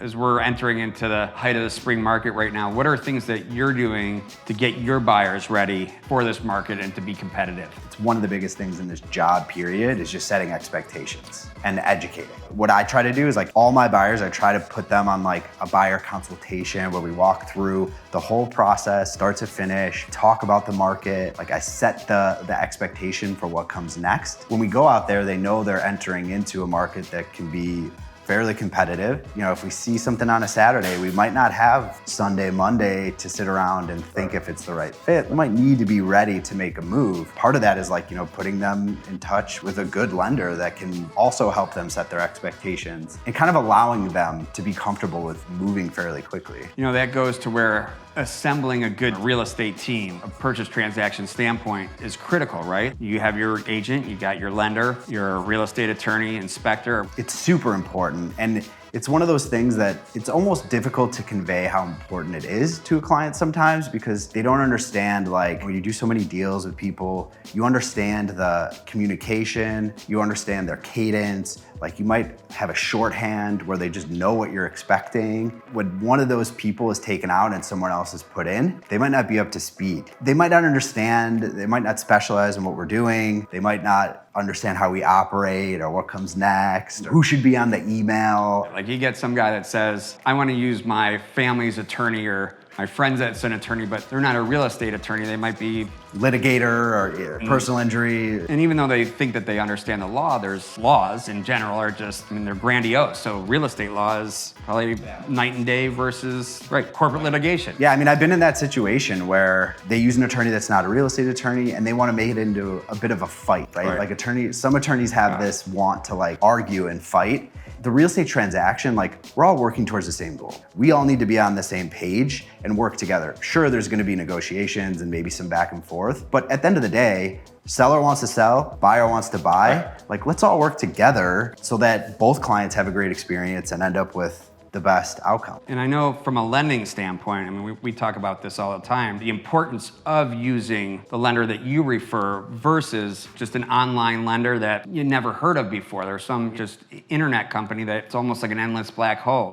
As we're entering into the height of the spring market right now, what are things that you're doing to get your buyers ready for this market and to be competitive? It's one of the biggest things in this job period is just setting expectations and educating. What I try to do is like all my buyers, I try to put them on like a buyer consultation where we walk through the whole process, start to finish, talk about the market. Like I set the expectation for what comes next. When we go out there, they know they're entering into a market that can be fairly competitive. You know, if we see something on a Saturday, we might not have Sunday, Monday to sit around and think if it's the right fit. We might need to be ready to make a move. Part of that is like, you know, putting them in touch with a good lender that can also help them set their expectations and kind of allowing them to be comfortable with moving fairly quickly. You know, that goes to where assembling a good real estate team, a purchase transaction standpoint, is critical, right? You have your agent, you got your lender, your real estate attorney, inspector. It's super important. And it's one of those things that it's almost difficult to convey how important it is to a client sometimes because they don't understand, like when you do so many deals with people, you understand the communication, you understand their cadence. Like you might have a shorthand where they just know what you're expecting. When one of those people is taken out and someone else is put in, they might not be up to speed. They might not understand, they might not specialize in what we're doing. They might not understand how we operate or what comes next, or who should be on the email. Like you get some guy that says, I want to use my family's attorney or my friends that's an attorney, but they're not a real estate attorney. They might be litigator or personal injury. And even though they think that they understand the law, there's laws in general are just, I mean, they're grandiose. So real estate law is probably night and day versus, right, corporate litigation. Yeah, I mean, I've been in that situation where they use an attorney that's not a real estate attorney and they want to make it into a bit of a fight, right? Like some attorneys have this want to like argue and fight. The real estate transaction, like we're all working towards the same goal. We all need to be on the same page and work together. Sure, there's gonna be negotiations and maybe some back and forth, but at the end of the day, seller wants to sell, buyer wants to buy. Like let's all work together so that both clients have a great experience and end up with the best outcome. And I know from a lending standpoint, I mean, we talk about this all the time, the importance of using the lender that you refer versus just an online lender that you never heard of before. There's some just internet company that's almost like an endless black hole.